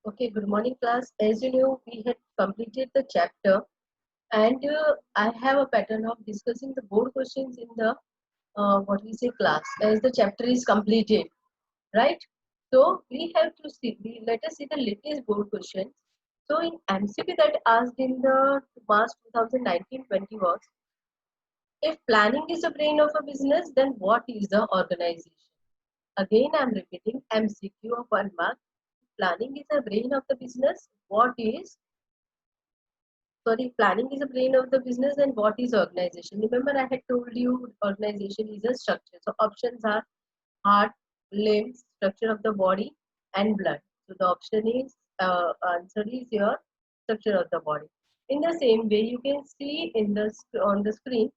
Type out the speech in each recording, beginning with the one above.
Okay, good morning class. As you know, we had completed the chapter and I have a pattern of discussing the board questions in the what we say class as the chapter is completed, right? So we have to see, let us see the latest board questions. So in MCQ that asked in the March 2019-20 was, if planning is the brain of a business, then what is the organization? Again, I am repeating MCQ of 1 mark. Planning is the brain of the business. What is planning is the brain of the business, and what is organization? Remember, I had told you organization is a structure. So options are heart, limbs, structure of the body, and blood. So the option is answer is your structure of the body. In the same way, you can see in the on the screen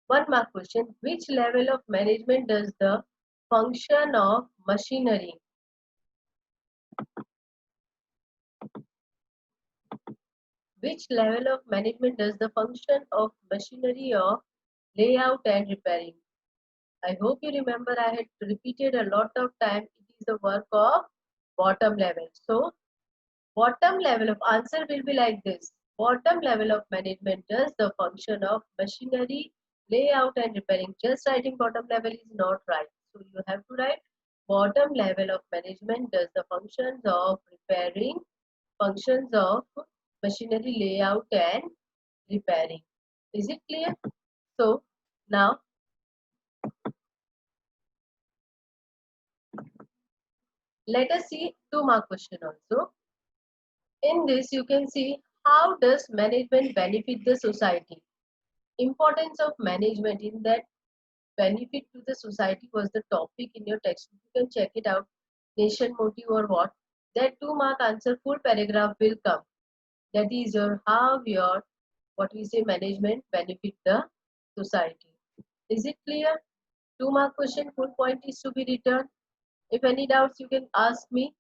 1 mark question: which level of management does the function of machinery? Which level of management does the function of machinery of layout and repairing? I hope you remember I had repeated a lot of time. It is the work of bottom level. So bottom level of answer will be like this. Bottom level of management does the function of machinery, layout and repairing. Just writing bottom level is not right. So you have to write bottom level of management does the functions of repairing, functions of machinery, layout and repairing. Is it clear? So now let us see 2 mark question also. In this, you can see how does management benefit the society. Importance of management in that benefit to the society was the topic in your textbook. You can check it out. Nation motive or what. That 2 mark answer full paragraph will come. That is your how your what we say management benefit the society. Is it clear? 2 mark question full point is to be written. If any doubts, you can ask me.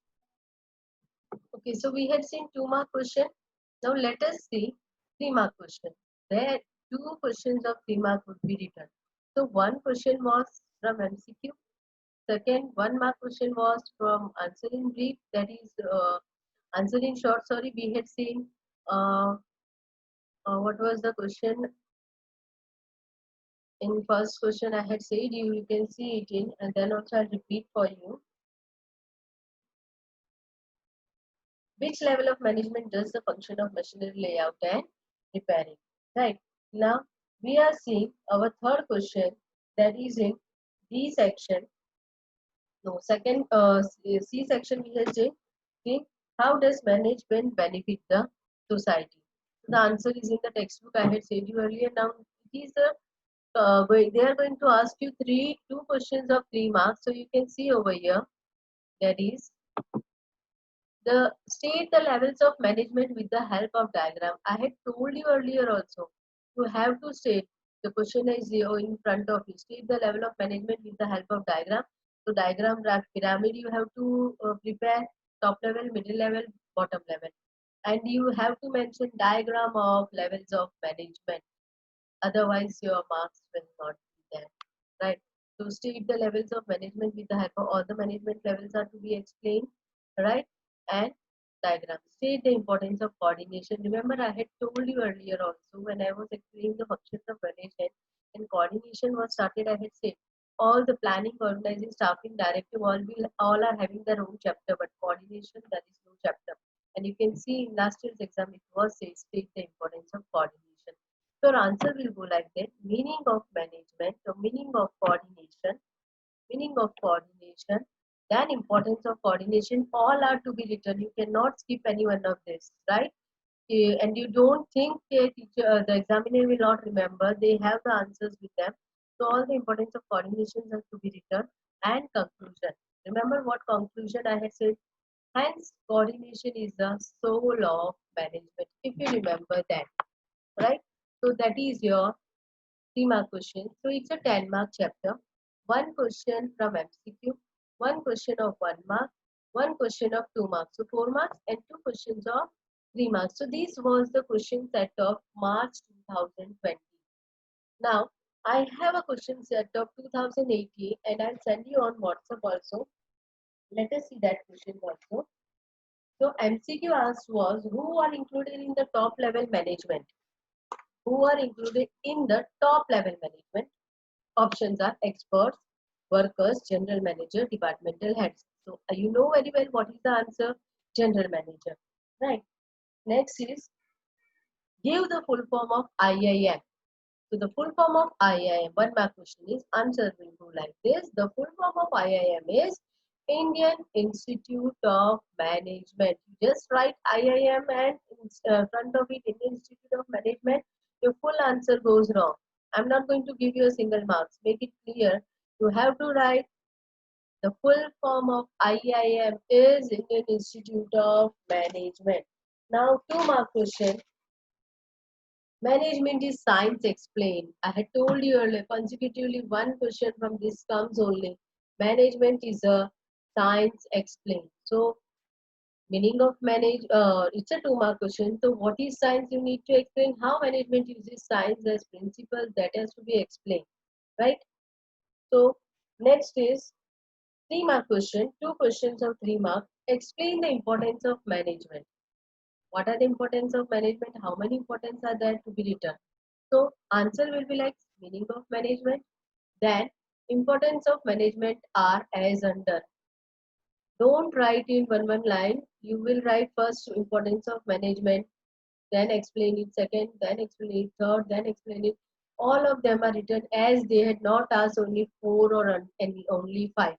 Okay, so we had seen 2 mark question. Now let us see 3 mark question. There 2 questions of 3 mark would be written. So one question was from MCQ. Second 1 mark question was from answer in brief. That is answer in short. Sorry, we had seen uh, what was the question in first question. I had said you can see it in, and then also I'll repeat for you. Which level of management does the function of machinery layout and repairing? Right. Now we are seeing our third question, that is in D section. No, second C section we have said, see how does management benefit the society? The answer is in the textbook. I had said you earlier. Now it is a they are going to ask you two questions of 3 marks. So you can see over here, that is the state the levels of management with the help of diagram. I had told you earlier also. You have to state the question is here in front of you. State the level of management with the help of diagram. So diagram pyramid you have to prepare top level, middle level, bottom level, and you have to mention diagram of levels of management. Otherwise, your marks will not be there. Right. So state the levels of management with the help of all the management levels are to be explained. Right. And diagram. State the importance of coordination. Remember, I had told you earlier also when I was explaining the functions of management and coordination was started. I had said all the planning, organizing, staffing, directive, all are having their own chapter, but coordination there is no chapter. And you can see in last year's exam it was said state the importance of coordination. So your answer will go like that: meaning of management, the meaning of coordination, then importance of coordination, all are to be written. You cannot skip any one of this, right? And you don't think the examiner will not remember. They have the answers with them. So all the importance of coordination has to be written. And conclusion. Remember what conclusion I had said? Hence, coordination is the soul of management. If you remember that, right? So that is your 3 mark question. So it's a 10 mark chapter. One question from MCQ, one question of 1 mark, one question of 2 marks. So 4 marks and 2 questions of 3 marks. So this was the question set of March 2020. Now I have a question set of 2018 and I'll send you on WhatsApp also. Let us see that question also. So MCQ asked was who are included in the top level management? Who are included in the top level management? Options are experts, workers, general manager, departmental heads. So you know very well what is the answer? General manager, right? Next is give the full form of IIM. So the full form of IIM, one mark question is answer will go like this. The full form of IIM is Indian Institute of Management. You just write IIM and in front of it Indian Institute of Management. Your full answer goes wrong. I'm not going to give you a single marks. Make it clear. You have to write the full form of IIM is Indian Institute of Management. Now, 2 mark question. Management is science explained. I had told you earlier, consecutively one question from this comes only. Management is a science explained. So, meaning of manage, it's a 2 mark question. So, what is science? You need to explain how management uses science as principles that has to be explained, right? So, next is 3 mark question, 2 questions of 3 mark. Explain the importance of management. What are the importance of management? How many importance are there to be written? So answer will be like meaning of management. Then importance of management are as under. Don't write in one line. You will write first importance of management, then explain it second, then explain it third, then explain it. All of them are written as they had not asked only 4 or only 5,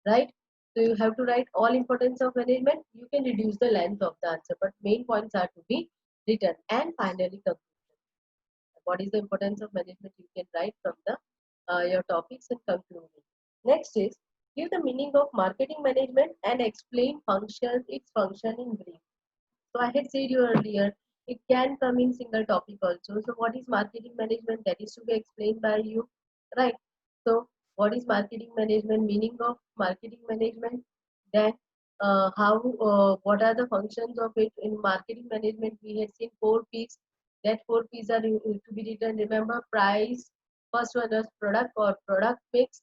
right? So you have to write all importance of management. You can reduce the length of the answer, but main points are to be written. And finally, conclusion. What is the importance of management? You can write from the your topics and conclusion. Next is give the meaning of marketing management and explain functions, its function in brief. So I had said you earlier, it can come in single topic also. So what is marketing management? That is to be explained by you, right? So what is marketing management? Meaning of marketing management. Then what are the functions of it in marketing management? We had seen 4 P's. That 4 P's are to be written. Remember price. First one was product or product mix.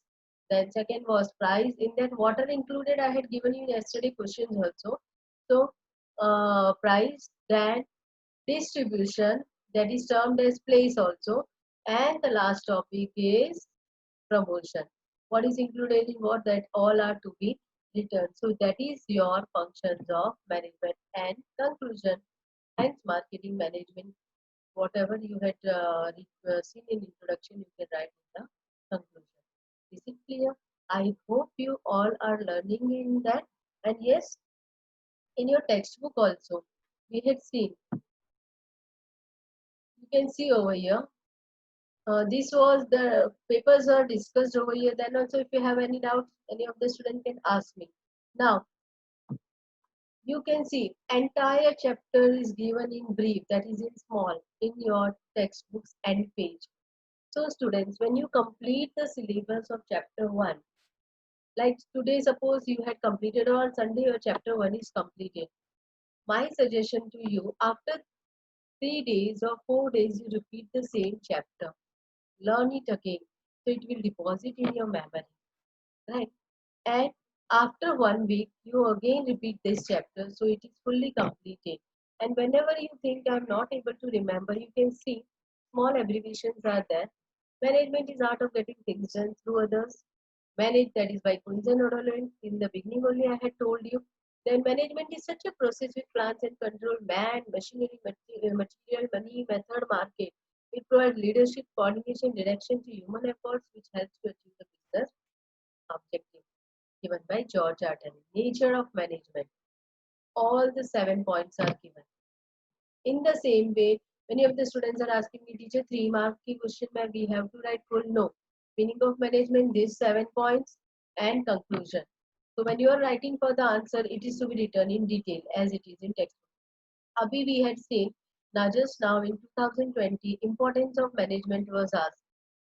Then second was price. In that what are included? I had given you yesterday questions also. So price, then distribution, that is termed as place also, and the last topic is promotion. What is included in what? That all are to be written. So that is your functions of management and conclusion. Hence marketing management, whatever you had seen in introduction, you can write in the conclusion. Is it clear? I hope you all are learning in that. And yes, in your textbook also, we had seen, you can see over here, this was the papers are discussed over here. Then also if you have any doubts, any of the student can ask me. Now, you can see entire chapter is given in brief, that is in small, in your textbooks and page. So students, when you complete the syllabus of chapter 1, like today suppose you had completed, or on Sunday your chapter 1 is completed. My suggestion to you, after 3 days or 4 days, you repeat the same chapter. Learn it again. So it will deposit in your memory. Right? And after 1 week, you again repeat this chapter. So it is fully completed. And whenever you think I'm not able to remember, you can see small abbreviations are there. Management is art of getting things done through others. Manage, that is by Kunjan Odolin. In the beginning only I had told you. Then management is such a process with plans and control, man, machinery, material, money, method, market. It provides leadership, coordination, direction to human efforts, which helps to achieve the business objective. Given by George Arden. Nature of management. All the 7 points are given. In the same way, many of the students are asking me, teacher, 3 mark ki question mein we have to write full. No. Meaning of management, these 7 points and conclusion. So when you are writing for the answer, it is to be written in detail as it is in textbook. Abhi we had seen, now just now in 2020, importance of management was asked.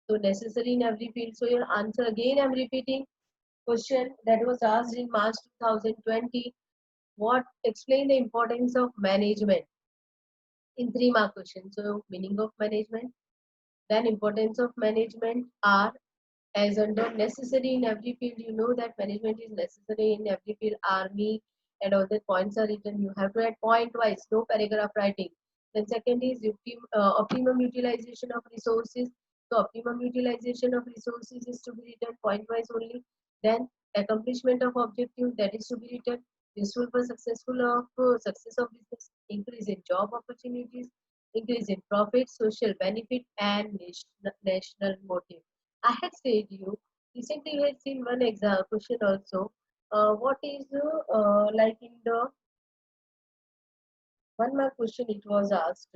So necessary in every field. So your answer again I am repeating. Question that was asked in March 2020. What explain the importance of management in 3 mark question. So meaning of management, then importance of management are as under necessary in every field. You know that management is necessary in every field. Army, and all the points are written. You have to write point wise, no paragraph writing. Then second is optimum utilization of resources. So optimum utilization of resources is to be written point wise only. Then accomplishment of objective, that is to be written. Useful for success of business, increase in job opportunities, increase in profit, social benefit, and national motive. I had said you recently we had seen one exam question also. What is like in the 1 mark question it was asked,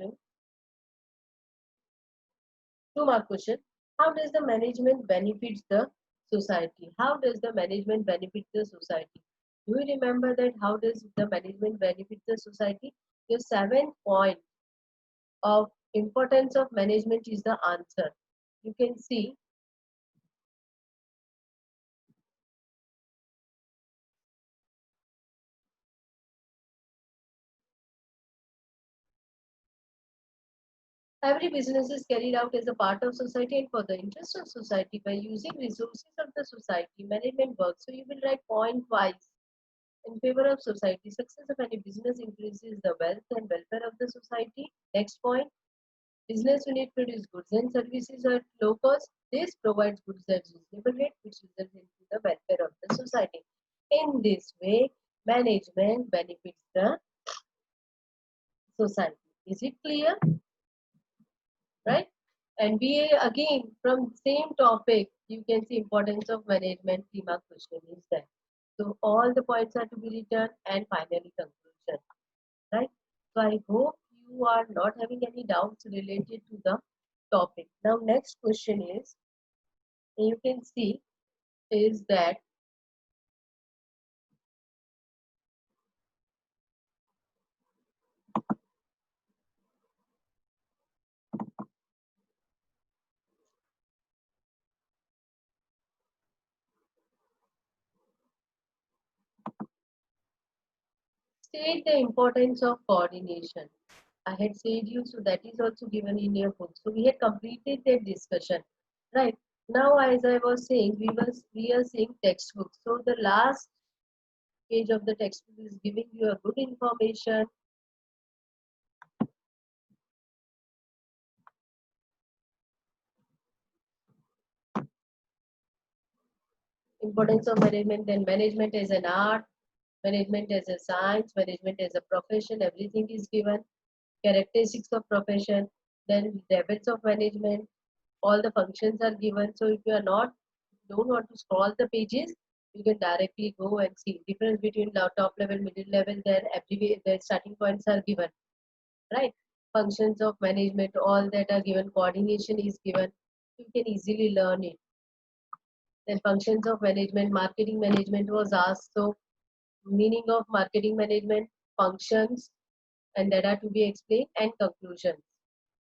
2 mark question. How does the management benefits the society? How does the management benefit the society? Do you remember that? How does the management benefit the society? Your seventh point of importance of management is the answer. You can see every business is carried out as a part of society and for the interest of society by using resources of the society. Management works. So you will write point wise in favor of society. Success of any business increases the wealth and welfare of the society. Next point. Business unit produce goods and services at low cost. This provides goods at reasonable rate, which results into the welfare of the society. In this way, management benefits the society. Is it clear? Right? And we again from same topic, you can see importance of management. 3 mark question is there. So all the points are to be written and finally conclusion. Right? So I hope you are not having any doubts related to the topic. Now next question is, you can see is that state the importance of coordination. I had said you, so that is also given in your book. So we had completed that discussion, right? Now, as I was saying, we are seeing textbook. So the last page of the textbook is giving you a good information. Importance of management, then management as an art, management as a science, management as a profession. Everything is given. Characteristics of profession, then levels of management, all the functions are given. So if you are not don't want to scroll the pages, you can directly go and see difference between top level, middle level. There everywhere the starting points are given, right? Functions of management, all that are given. Coordination is given. You can easily learn it. Then functions of management, marketing management was asked. So meaning of marketing management, functions, and that are to be explained, and conclusions.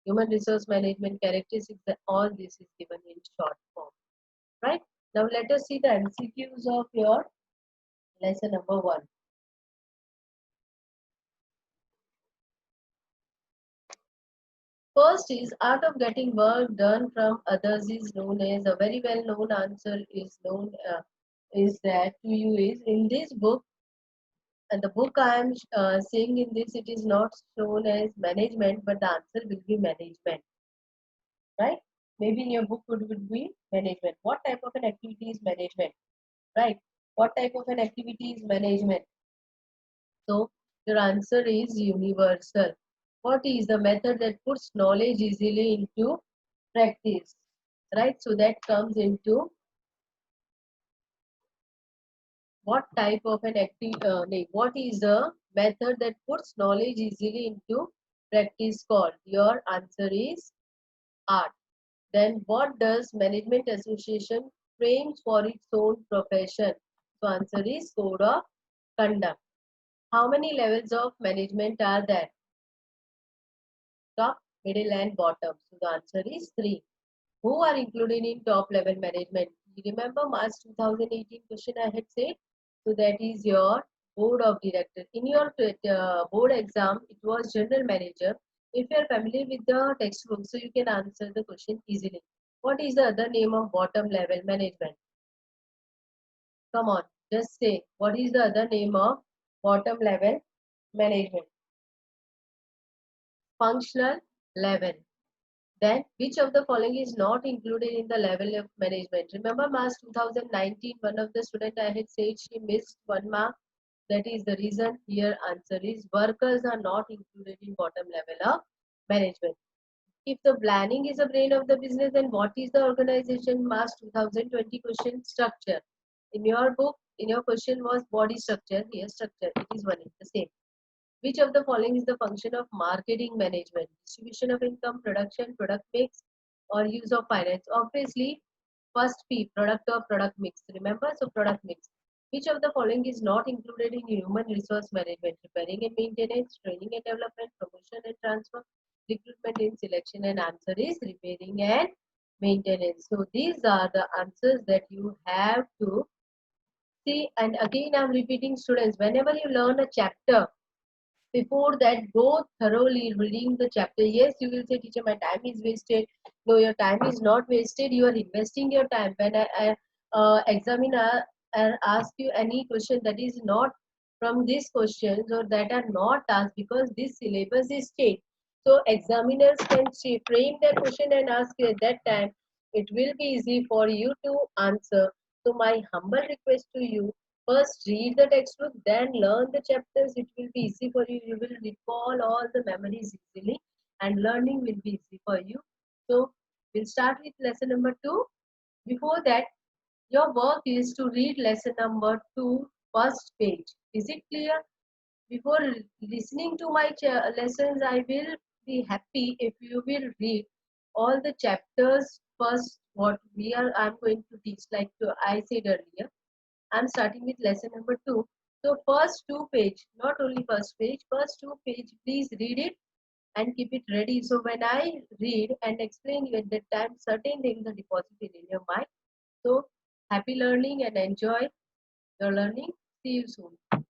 Human resource management characteristics, that all this is given in short form. Right? Now let us see the MCQs of your lesson number 1. First is art of getting work done from others is known as, a very well known answer is known is that to you is in this book, and the book I am saying in this, it is not shown as management, but the answer will be management. Right? Maybe in your book would be management. What type of an activity is management? Right? What type of an activity is management? So your answer is universal. What is the method that puts knowledge easily into practice? Right? So that comes into what type of an activity, what is the method that puts knowledge easily into practice called? Your answer is art. Then what does management association frames for its own profession? So answer is code of conduct. How many levels of management are there? Top, middle and bottom. So the answer is 3. Who are included in top level management? You remember March 2018 question I had said? So that is your board of directors. In your board exam, it was general manager. If you are familiar with the textbook, so you can answer the question easily. What is the other name of bottom level management? Come on, just say what is the other name of bottom level management. Functional level. Then, which of the following is not included in the level of management? Remember, March 2019, one of the student I had said she missed 1 mark. That is the reason. Here answer is workers are not included in bottom level of management. If the planning is the brain of the business, then what is the organization? March 2020 question structure. In your book, in your question was body structure. Here structure. It is one. It's the same. Which of the following is the function of marketing management? Distribution of income, production, product mix, or use of finance? Obviously, first P, product or product mix. Remember, so product mix. Which of the following is not included in human resource management? Repairing and maintenance, training and development, promotion and transfer, recruitment and selection. And answer is repairing and maintenance. So these are the answers that you have to see. And again, I'm repeating, students, whenever you learn a chapter, before that, go thoroughly reading the chapter. Yes, you will say, teacher, my time is wasted. No, your time is not wasted. You are investing your time. When examiner ask you any question that is not from these questions or that are not asked, because this syllabus is changed, so examiners can frame their question and ask you at that time. It will be easy for you to answer. So my humble request to you, first read the textbook, then learn the chapters. It will be easy for you. You will recall all the memories easily and learning will be easy for you. So we'll start with lesson number 2. Before that, your work is to read lesson number 2 first page. Is it clear? Before listening to my lessons, I will be happy if you will read all the chapters first. What I'm going to teach, like I said earlier, I'm starting with lesson number 2. So first 2 page, not only first page, first 2 page, please read it and keep it ready. So when I read and explain you at that time, certain things are deposited in your mind. So happy learning and enjoy your learning. See you soon.